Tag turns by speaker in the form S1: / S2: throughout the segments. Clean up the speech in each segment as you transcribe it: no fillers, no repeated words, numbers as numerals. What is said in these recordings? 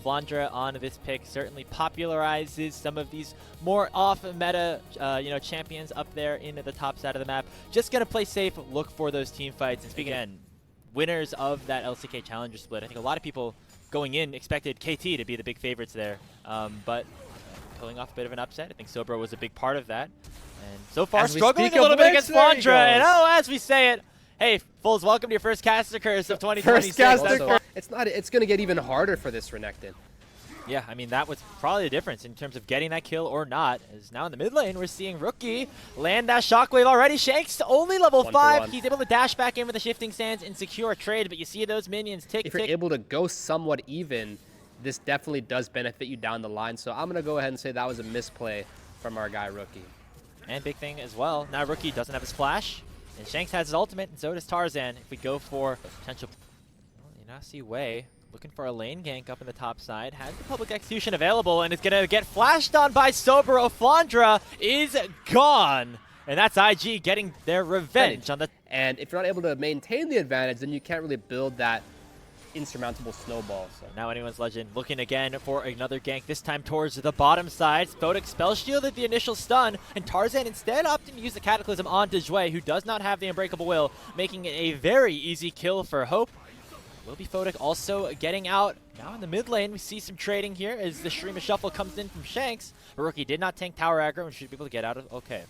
S1: Flandra on this pick certainly popularizes some of these more off-meta champions up there into the top side of the map. Just going to play safe, look for those team fights. And speaking of winners of that LCK Challenger split, I think a lot of people going in expected KT to be the big favorites there. But pulling off a bit of an upset. I think Sobro was a big part of that. And so far, struggling a little bit against Flandra. And as we say it, hey, Fulls, welcome to your first caster curse of 2026.
S2: It's going to get even harder for this Renekton.
S1: Yeah, I mean, that was probably the difference in terms of getting that kill or not. As now in the mid lane, we're seeing Rookie land that shockwave already. Shanks only level 5. He's able to dash back in with the shifting sands and secure a trade, but you see those minions tick.
S2: If you're able to go somewhat even, this definitely does benefit you down the line. So I'm going to go ahead and say that was a misplay from our guy Rookie.
S1: And big thing as well, now Rookie doesn't have his flash, and Shanks has his ultimate, and so does Tarzan. If we go for potential, well, you now see Wei looking for a lane gank up in the top side, has the public execution available, and is going to get flashed on by Sobro. Flandra is gone, and that's IG getting their revenge on the.
S2: And if you're not able to maintain the advantage, then you can't really build that insurmountable snowball. So
S1: now Anyone's Legend looking again for another gank, this time towards the bottom side. Photic spell shielded the initial stun, and Tarzan instead opting to use the Cataclysm on Dejue, who does not have the Unbreakable Will, making it a very easy kill for Hope. Will be Photic also getting out. Now in the mid lane, we see some trading here as the Stream of Shuffle comes in from Shanks. But Rookie did not tank tower aggro and should be able to get out of okay.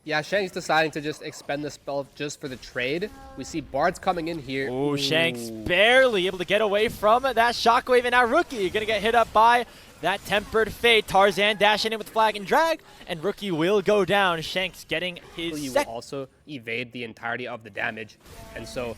S2: Yeah, Shanks deciding to just expend the spell just for the trade. We see Bards coming in here.
S1: Ooh, Shanks barely able to get away from that shockwave, and now Rookie gonna get hit up by that Tempered Fate. Tarzan dashing in with Flag and Drag, and Rookie will go down. Shanks getting his
S2: You will also evade the entirety of the damage, and so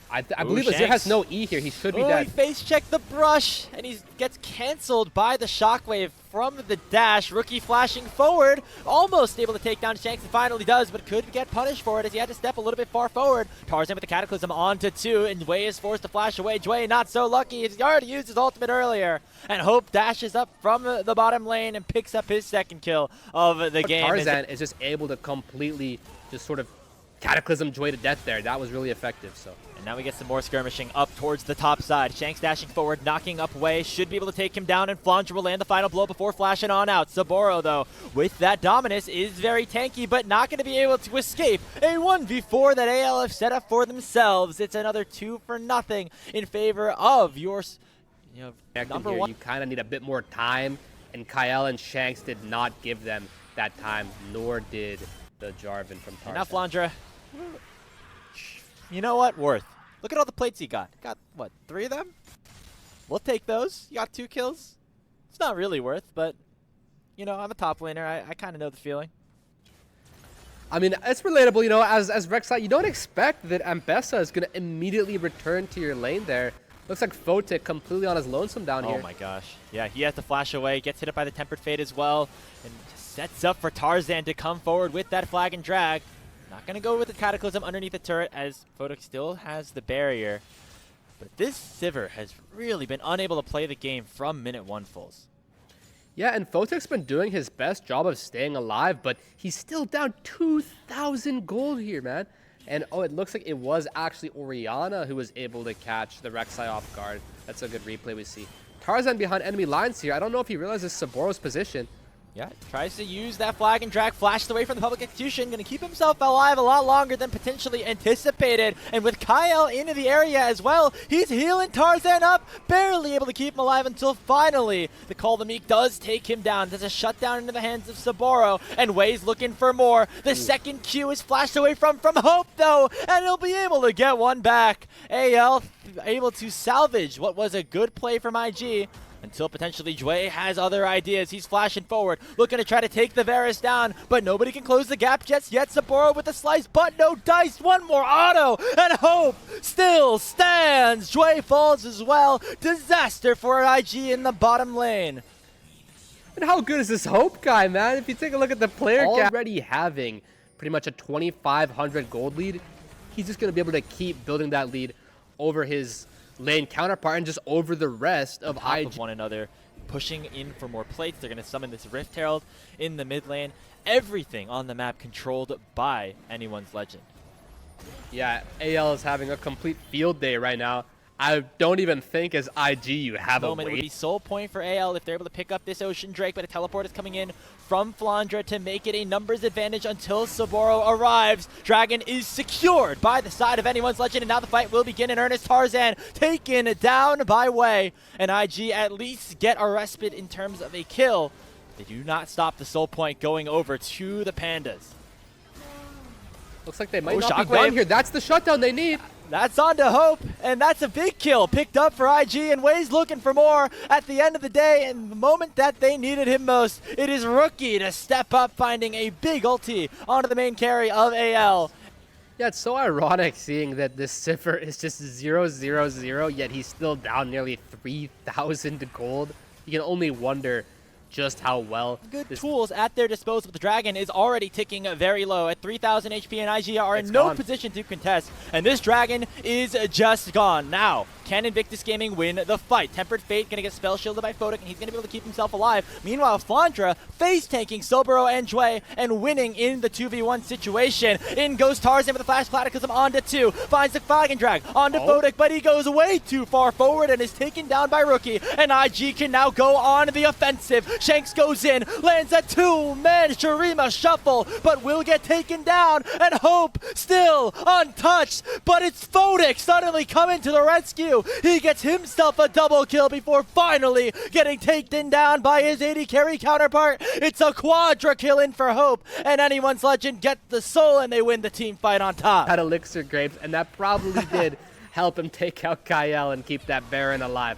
S2: I believe Azir has no E here. He should be dead.
S1: He face checked the brush, and he gets canceled by the shockwave from the dash. Rookie flashing forward, almost able to take down Shanks, and finally does, but could get punished for it as he had to step a little bit far forward. Tarzan with the Cataclysm onto 2, and Wei is forced to flash away. Dwayne not so lucky. He's already used his ultimate earlier, and Hope dashes up from the bottom lane and picks up his second kill of the game.
S2: Tarzan is just able to completely just sort of Cataclysm Dwayne to death there. That was really effective. So.
S1: Now we get some more skirmishing up towards the top side. Shanks dashing forward, knocking up Wei. Should be able to take him down, and Flandra will land the final blow before flashing on out. Saboro, though, with that Dominus, is very tanky, but not going to be able to escape a 1v4 that AL have set up for themselves. It's another 2-0 in favor of your, number one.
S2: You kind of need a bit more time, and Kyle and Shanks did not give them that time, nor did the Jarvan from Tarzan.
S1: And now Flandra, you know what? Worth. Look at all the plates he got. Got, what, 3 of them? We'll take those. You got 2 kills. It's not really worth, but, I'm a top laner. I kind of know the feeling.
S2: I mean, it's relatable, as Rek'Sai, you don't expect that Ambessa is going to immediately return to your lane there. Looks like Photic completely on his lonesome down here.
S1: Oh my gosh. Yeah, he has to flash away. Gets hit up by the Tempered Fate as well. And sets up for Tarzan to come forward with that Flag and Drag. Not going to go with the Cataclysm underneath the turret as Photic still has the barrier. But this Sivir has really been unable to play the game from minute 1 Fulls.
S2: Yeah, and Photic's been doing his best job of staying alive, but he's still down 2,000 gold here, man. And it looks like it was actually Orianna who was able to catch the Rek'Sai off guard. That's a good replay we see. Tarzan behind enemy lines here. I don't know if he realizes Saboro's position.
S1: Yeah, tries to use that Flag and Drag, flashed away from the public execution, going to keep himself alive a lot longer than potentially anticipated. And with Kyle into the area as well, he's healing Tarzan up, barely able to keep him alive until finally the Call of the Meek does take him down. There's a shutdown into the hands of Saboro, and Wei's looking for more. The second Q is flashed away from Hope, though, and he'll be able to get one back. AL able to salvage what was a good play from IG. Until potentially Dway has other ideas. He's flashing forward, looking to try to take the Varus down, but nobody can close the gap just yet. Saboro with the slice, but no dice. One more auto, and Hope still stands. Dway falls as well. Disaster for IG in the bottom lane.
S2: And how good is this Hope guy, man? If you take a look at the player already having pretty much a 2,500 gold lead, he's just going to be able to keep building that lead over his lane counterpart and just over the rest of IG.
S1: Of one another, pushing in for more plates. They're going to summon this Rift Herald in the mid lane. Everything on the map controlled by Anyone's Legend.
S2: Yeah, AL is having a complete field day right now. I don't even think as IG you have a
S1: Moment would be
S2: wait.
S1: soul point for AL if they're able to pick up this Ocean Drake, but a teleport is coming in from Flandra to make it a numbers advantage until Saboro arrives. Dragon is secured by the side of anyone's legend, and now the fight will begin in earnest. Tarzan taken down by Wei, and IG at least get a respite in terms of a kill. They do not stop the soul point going over to the Pandas.
S2: Looks like they might not be
S1: Shockwave.
S2: done here. That's the shutdown they need.
S1: That's on to Hope, and that's a big kill picked up for IG, and Wei's looking for more at the end of the day, and the moment that they needed him most, it is Rookie to step up, finding a big ulti onto the main carry of AL.
S2: Yeah, it's so ironic seeing that this cipher is just 0-0-0, yet he's still down nearly 3,000 gold. You can only wonder just how well
S1: Good
S2: this
S1: tools at their disposal, but the Dragon is already ticking very low at 3,000 HP, and IG are in
S2: It's
S1: no
S2: gone.
S1: position to contest, and this Dragon is just gone. Now, can Invictus Gaming win the fight? Tempered Fate going to get spell shielded by Photic, and he's going to be able to keep himself alive. Meanwhile, Flandra face-tanking Soboro and Jue and winning in the 2v1 situation. In goes Tarzan with a Flash Cataclysm onto 2, finds the Flagon Drag onto Photic, but he goes way too far forward and is taken down by Rookie, and IG can now go on the offensive. Shanks goes in, lands a two-man Shurima shuffle, but will get taken down, and Hope still untouched, but it's Photic suddenly coming to the rescue. He gets himself a double kill before finally getting taken down by his 80 carry counterpart. It's a quadra kill in for Hope, and anyone's legend get the soul, and they win the team fight on top.
S2: had elixir grapes, and that probably did help him take out Kyle and keep that Baron alive.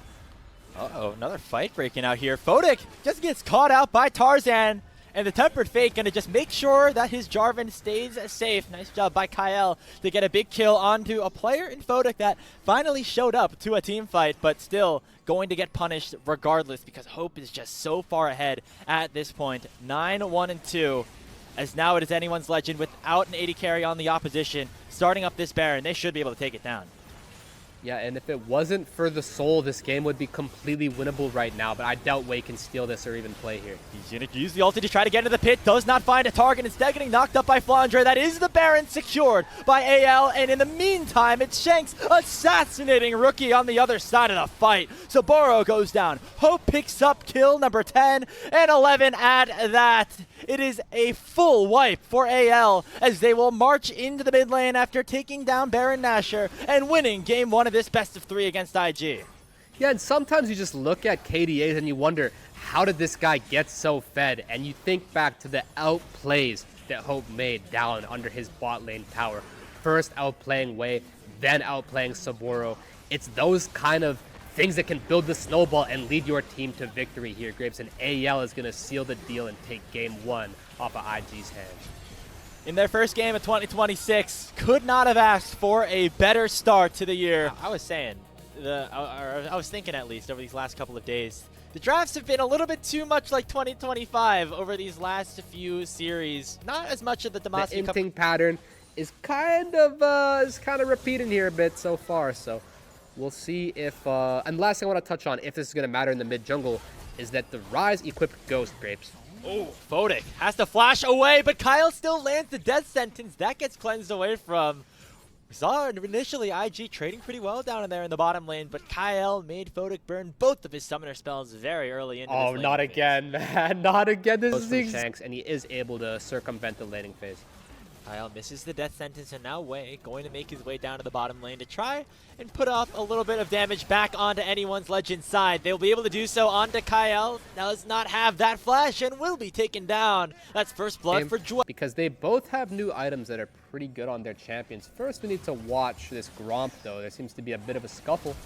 S1: Uh-oh, another fight breaking out here. Photic just gets caught out by Tarzan, and the Tempered Fate gonna just make sure that his Jarvan stays safe. Nice job by Kyle to get a big kill onto a player in Photic that finally showed up to a team fight, but still going to get punished regardless because Hope is just so far ahead at this point. 9-1-2, as now it is anyone's legend without an 80 carry on the opposition. Starting up this Baron, they should be able to take it down.
S2: Yeah, and if it wasn't for the soul, this game would be completely winnable right now, but I doubt Wei can steal this or even play here.
S1: He's going to use the ulti to try to get into the pit. Does not find a target. Instead getting knocked up by Flandre. That is the Baron secured by AL. And in the meantime, it's Shanks assassinating Rookie on the other side of the fight. Saboro goes down. Hope picks up kill number 10 and 11 at that. It is a full wipe for AL as they will march into the mid lane after taking down Baron Nashor and winning game 1 of this best of 3 against IG.
S2: Yeah, and sometimes you just look at KDAs and you wonder, how did this guy get so fed? And you think back to the outplays that Hope made down under his bot lane tower. First outplaying Wei, then outplaying Saboro. It's those kind of things that can build the snowball and lead your team to victory here, Grapes. And AL is going to seal the deal and take game 1 off of IG's hands.
S1: In their first game of 2026, could not have asked for a better start to the year. I was saying, I was thinking at least over these last couple of days, the drafts have been a little bit too much like 2025 over these last few series. Not as much of the Demacia
S2: The inting pattern is kind of repeating here a bit so far. So we'll see if, and the last thing I want to touch on, if this is going to matter in the mid jungle, is that the Rise equipped Ghost, Grapes.
S1: Oh, Photic has to flash away, but Kyle still lands the death sentence. That gets cleansed away from. We saw initially IG trading pretty well down in there in the bottom lane, but Kyle made Photic burn both of his summoner spells very early into this
S2: Oh,
S1: laning
S2: not
S1: phase.
S2: again, man. Not again. This is Shanks, and he is able to circumvent the laning phase.
S1: Kyle misses the death sentence, and now Wei going to make his way down to the bottom lane to try and put off a little bit of damage back onto anyone's legend side. They'll be able to do so onto Kyle. Does not have that flash and will be taken down. That's first blood for Jue.
S2: Because they both have new items that are pretty good on their champions. First, we need to watch this Gromp, though. There seems to be a bit of a scuffle.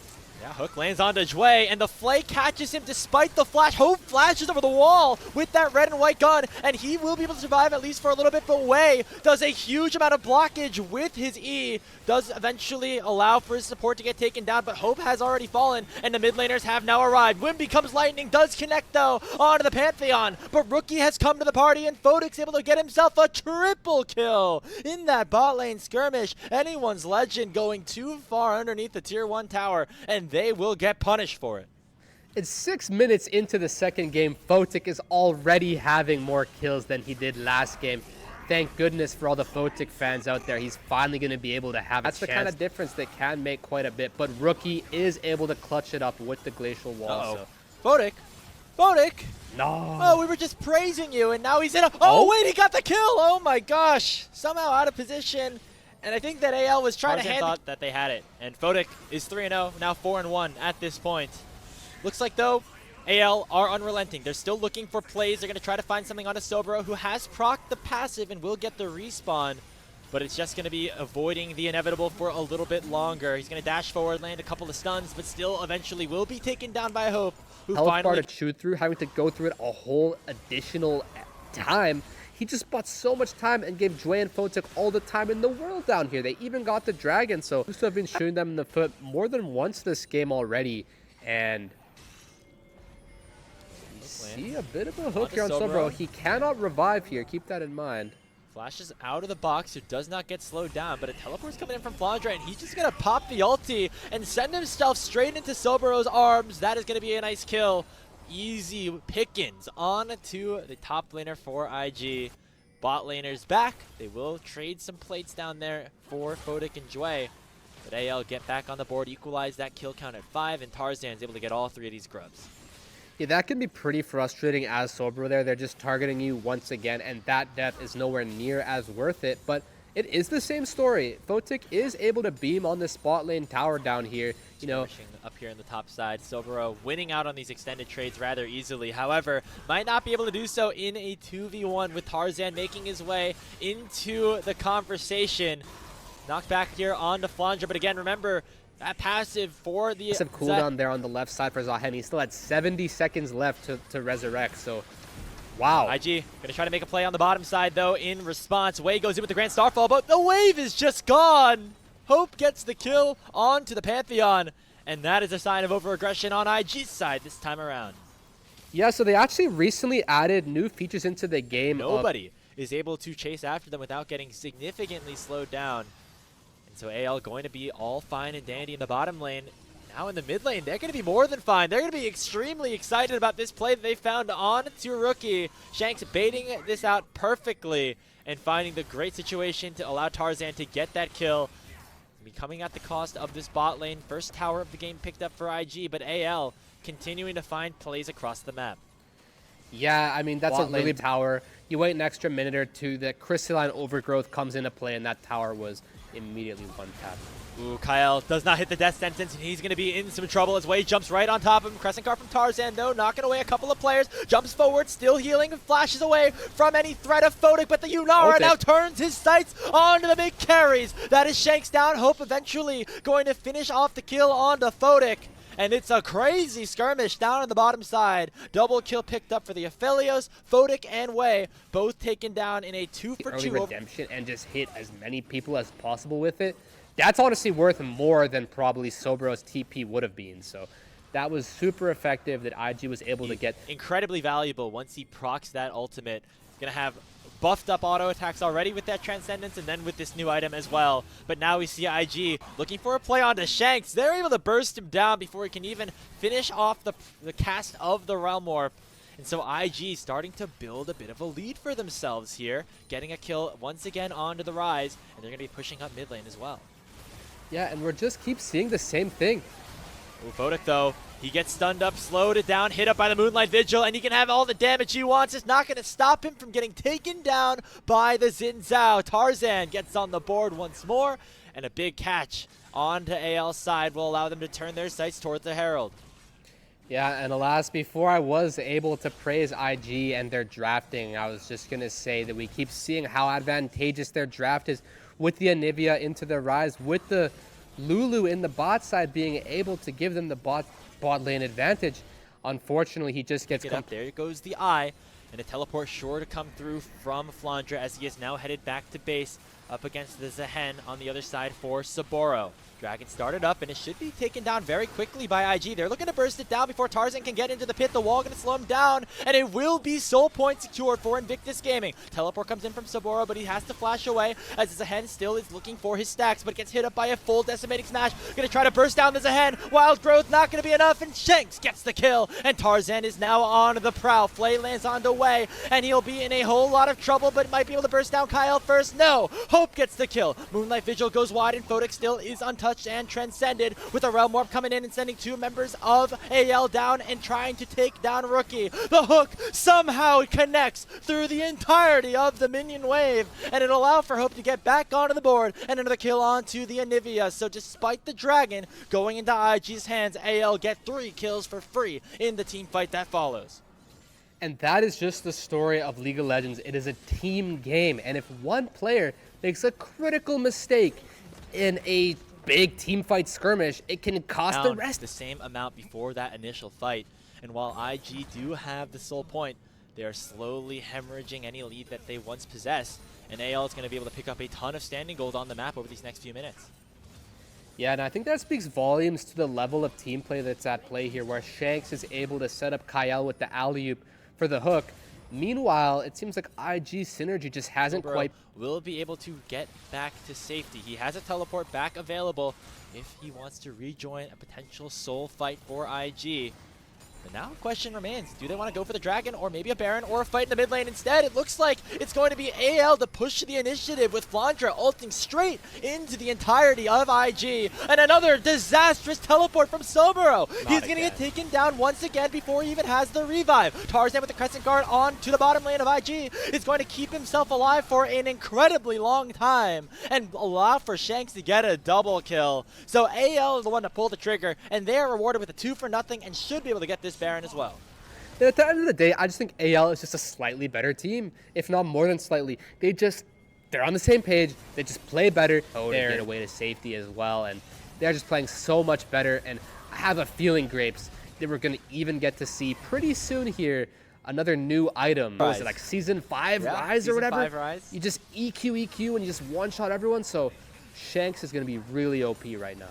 S1: Yeah, Hook lands onto Jue, and the Flay catches him despite the flash. Hope flashes over the wall with that red and white gun, and he will be able to survive at least for a little bit, but Wei does a huge amount of blockage with his E, does eventually allow for his support to get taken down, but Hope has already fallen, and the mid laners have now arrived. Wind becomes lightning, does connect though onto the Pantheon, but Rookie has come to the party, and Photic's able to get himself a triple kill in that bot lane skirmish. Anyone's legend going too far underneath the tier 1 tower, and they will get punished for it.
S2: It's 6 minutes into the second game. Photic is already having more kills than he did last game. thank goodness for all the Photic fans out there. He's finally going to be able to have a chance. That's the kind of difference that can make quite a bit. But Rookie is able to clutch it up with the Glacial Wall. So.
S1: Photic? Photic?
S2: No.
S1: Oh, we were just praising you, and now he's in a... Oh, wait, he got the kill! Oh, my gosh. Somehow out of position. And I think that AL was trying to hand...
S3: thought that they had it. And Photic is 3-0, now 4-1 at this point. Looks like, though, AL are unrelenting. They're still looking for plays. They're going to try to find something on a Sobro, who has procced the passive and will get the respawn. But it's just going to be avoiding the inevitable for a little bit longer. He's going to dash forward, land a couple of stuns, but still eventually will be taken down by Hope, who finally...
S2: to chew through, having to go through it a whole additional time. He just bought so much time and gave Jue and Photic all the time in the world down here. They even got the Dragon, so just have been shooting them in the foot more than once this game already. And you see a bit of a hook here on Sobro. He cannot revive here. Keep that in mind.
S3: Flashes out of the box, who does not get slowed down, but a teleport's coming in from Flandre, and he's just going to pop the ulti and send himself straight into Sobro's arms. That is going to be a nice kill. Easy pickings on to the top laner for IG. Bot laner's back. They will trade some plates down there for Photic and Jue. But AL get back on the board, equalize that kill count at 5, and Tarzan's able to get all 3 of these grubs.
S2: Yeah, that can be pretty frustrating as Sobro there. They're just targeting you once again, and that death is nowhere near as worth it. But it is the same story. Photic is able to beam on the spot lane tower down here. You know,
S3: up here on the top side, Sobro winning out on these extended trades rather easily. However, might not be able to do so in a 2v1 with Tarzan making his way into the conversation. Knocked back here on to Flandre, but again, remember, that passive for the...
S2: Passive cooldown there on the left side for Zahen. He still had 70 seconds left to resurrect, so... Wow.
S3: IG gonna try to make a play on the bottom side, though, in response. Wei goes in with the Grand Starfall, but the wave is just gone! Hope gets the kill onto the Pantheon, and that is a sign of over-aggression on IG's side this time around.
S2: Yeah, so they actually recently added new features into the game.
S3: Nobody is able to chase after them without getting significantly slowed down. And so AL going to be all fine and dandy in the bottom lane. Now in the mid lane, they're going to be more than fine. They're going to be extremely excited about this play that they found on to Rookie. Shanks baiting this out perfectly and finding the great situation to allow Tarzan to get that kill. Be coming at the cost of this bot lane. First tower of the game picked up for IG, but AL continuing to find plays across the map.
S2: Yeah, I mean, that's a really tower. You wait an extra minute or two, the Crystalline Overgrowth comes into play, and that tower was immediately one-tapped.
S3: Ooh, Kyle does not hit the death sentence, and he's going to be in some trouble as Wei jumps right on top of him. Crescent Guard from Tarzan, though, knocking away a couple of players. Jumps forward, still healing, and flashes away from any threat of Photic, but the Yunara now turns his sights onto the big carries. That is Shanks down. Hope eventually going to finish off the kill onto Photic. And it's a crazy skirmish down on the bottom side. Double kill picked up for the Aphelios, Photic, and Wei, both taken down in a 2-for-2
S2: early redemption and just hit as many people as possible with it. That's honestly worth more than probably Sobro's TP would have been. So that was super effective that IG was able to get.
S3: Incredibly valuable once he procs that ultimate. Going to have buffed up auto attacks already with that Transcendence and then with this new item as well. But now we see IG looking for a play onto Shanks. They're able to burst him down before he can even finish off the cast of the Realm Warp. And so IG starting to build a bit of a lead for themselves here, getting a kill once again onto the Rise, and they're going to be pushing up mid lane as well.
S2: Yeah, and we're just keep seeing the same thing.
S3: Ooh, Photic, though, he gets stunned up, slowed it down, hit up by the Moonlight Vigil, and he can have all the damage he wants. It's not going to stop him from getting taken down by the Xin Zhao. Tarzan gets on the board once more, and a big catch onto AL's side will allow them to turn their sights towards the Herald.
S2: Yeah, and alas, before I was able to praise IG and their drafting, I was just going to say that we keep seeing how advantageous their draft is with the Onivia into the Rise, with the Lulu in the bot side being able to give them the bot lane advantage. Unfortunately, he just gets
S3: up. There goes the eye, and a teleport sure to come through from Flandre as he is now headed back to base up against the Zahen on the other side for Saboro. Dragon started up, and it should be taken down very quickly by IG. They're looking to burst it down before Tarzan can get into the pit. The wall going to slow him down, and it will be soul point secured for Invictus Gaming. Teleport comes in from Saburo, but he has to flash away as Zahen still is looking for his stacks, but gets hit up by a full decimating smash. Going to try to burst down the Zahen. Wild growth not going to be enough, and Shanks gets the kill, and Tarzan is now on the prowl. Flay lands on the way, and he'll be in a whole lot of trouble, but might be able to burst down Kyle first. No! Hope gets the kill. Moonlight Vigil goes wide, and Photic still is untouched and transcended, with a Realm Warp coming in and sending 2 members of AL down and trying to take down Rookie. The hook somehow connects through the entirety of the minion wave, and it'll allow for Hope to get back onto the board, and another kill onto the Onivia. So despite the Dragon going into IG's hands, AL get 3 kills for free in the team fight that follows.
S2: And that is just the story of League of Legends. It is a team game, and if one player makes a critical mistake in a big team fight skirmish, it can cost the rest.
S3: The same amount before that initial fight, and while IG do have the soul point, they are slowly hemorrhaging any lead that they once possessed, and AL is going to be able to pick up a ton of standing gold on the map over these next few minutes.
S2: Yeah, and I think that speaks volumes to the level of team play that's at play here, where Shanks is able to set up Kyle with the alley-oop for the hook. Meanwhile, it seems like IG synergy just hasn't quite...
S3: will be able to get back to safety. He has a teleport back available if he wants to rejoin a potential soul fight for IG. But now the question remains, do they want to go for the Dragon or maybe a Baron or a fight in the mid lane instead? It looks like it's going to be AL to push the initiative with Flandra ulting straight into the entirety of IG. And another disastrous teleport from Soburo. He's going to get taken down once again before he even has the revive. Tarzan with the Crescent Guard on to the bottom lane of IG is going to keep himself alive for an incredibly long time and allow for Shanks to get a double kill. So AL is the one to pull the trigger, and they are rewarded with a 2-for-0 and should be able to get this Baron as well.
S2: And at the end of the day, I just think AL is just a slightly better team, if not more than slightly. They're on the same page. They just play better. They get away to safety as well, and they're just playing so much better. And I have a feeling, Grapes, that we're going to even get to see pretty soon here another new item. What was it, like Season 5 Rise or whatever?
S3: 5 Rise.
S2: You just EQ and you just one-shot everyone. So Shanks is going to be really OP right now.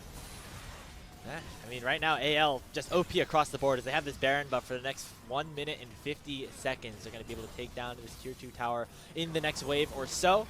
S3: I mean, right now, AL just OP across the board as they have this Baron, but for the next 1 minute and 50 seconds, they're going to be able to take down this Tier 2 tower in the next wave or so.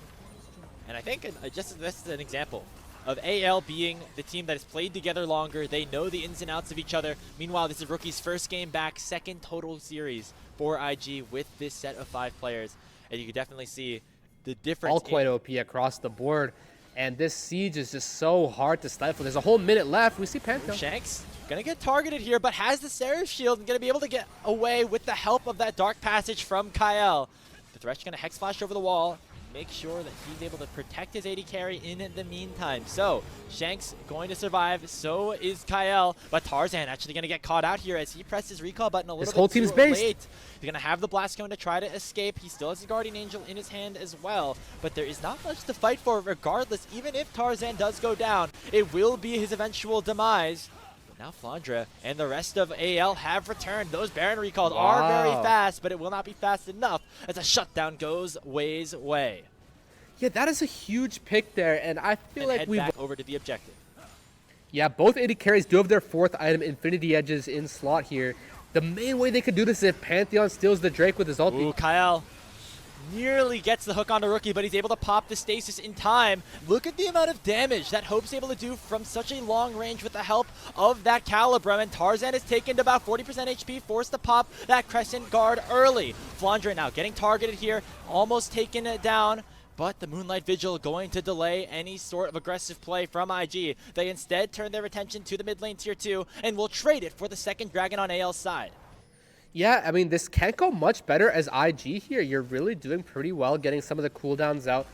S3: And I think just this is an example of AL being the team that has played together longer. They know the ins and outs of each other. Meanwhile, this is Rookie's first game back, second total series for IG with this set of 5 players. And you can definitely see the difference.
S2: All quite OP across the board. And this siege is just so hard to stifle. There's a whole minute left. We see Pantheon.
S3: Shanks gonna get targeted here, but has the Seraph shield and gonna be able to get away with the help of that Dark Passage from Kyle. The Thresh gonna Hex Flash over the wall, make sure that he's able to protect his AD carry in the meantime. So Shanks going to survive, so is Kyle, but Tarzan actually gonna get caught out here as he pressed his recall button a little bit too late. He's gonna have the Blast Cone to try to escape. He still has his Guardian Angel in his hand as well, but there is not much to fight for regardless. Even if Tarzan does go down, it will be his eventual demise. But now Flandra and the rest of AL have returned. Those Baron recalls are very fast, but it will not be fast enough as a shutdown goes Wei's way.
S2: Yeah, that is a huge pick there, and I feel like
S3: we back over to the objective.
S2: Yeah, both AD carries do have their 4th item, Infinity Edges, in slot here. The main way they could do this is if Pantheon steals the Drake with his ulti.
S3: Ooh, Kyle nearly gets the hook on the Rookie, but he's able to pop the stasis in time. Look at the amount of damage that Hope's able to do from such a long range with the help of that Calibrum, and Tarzan is taken to about 40% HP, forced to pop that Crescent Guard early. Flandra now getting targeted here, almost taken it down. But the Moonlight Vigil going to delay any sort of aggressive play from IG. They instead turn their attention to the mid lane Tier 2 and will trade it for the second Dragon on AL's side.
S2: Yeah, I mean, this can't go much better as IG here. You're really doing pretty well getting some of the cooldowns out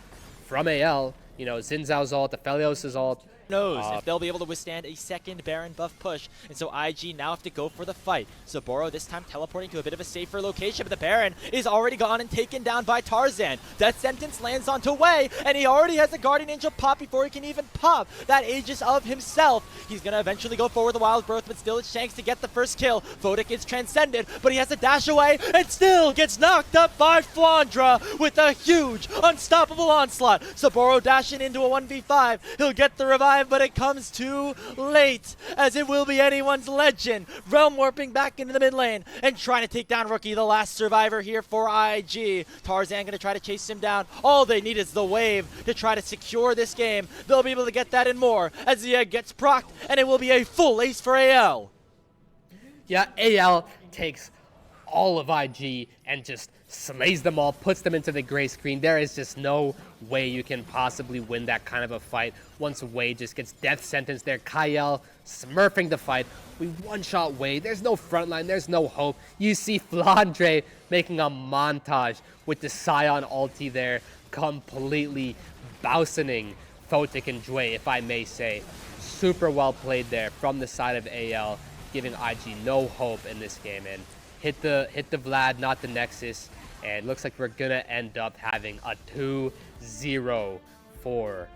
S2: from AL. You know, Xin Zhao's ult, Aphelios' ult.
S3: Knows if they'll be able to withstand a second Baron buff push, and so IG now have to go for the fight. Saburo this time teleporting to a bit of a safer location, but the Baron is already gone and taken down by Tarzan. Death Sentence lands onto Wei, and he already has a Guardian Angel pop before he can even pop that Aegis of himself. He's gonna eventually go forward with the Wild Growth, but still it's Shanks to get the first kill. Photic is transcended, but he has to dash away and still gets knocked up by Flandra with a huge unstoppable onslaught. Saburo dashing into a 1v5. He'll get the revive
S1: alive, but it comes too late, as it will be anyone's legend. Realm warping back into the mid lane and trying to take down Rookie, the last survivor here for IG. Tarzan going to try to chase him down. All they need is the wave to try to secure this game. They'll be able to get that and more as the egg gets procced, and it will be a full ace for AL.
S2: Yeah, AL takes all of IG and just slays them all, puts them into the gray screen. There is just no way you can possibly win that kind of a fight once Wade just gets death sentence there. Kyle smurfing the fight. We one-shot Wade. There's no front line. There's no hope. You see Flandre making a montage with the Scion ulti there, completely bouncing Photic and Dway, if I may say. Super well played there from the side of AL, giving IG no hope in this game. And hit the Vlad, not the Nexus, and looks like we're gonna end up having a 2-0 for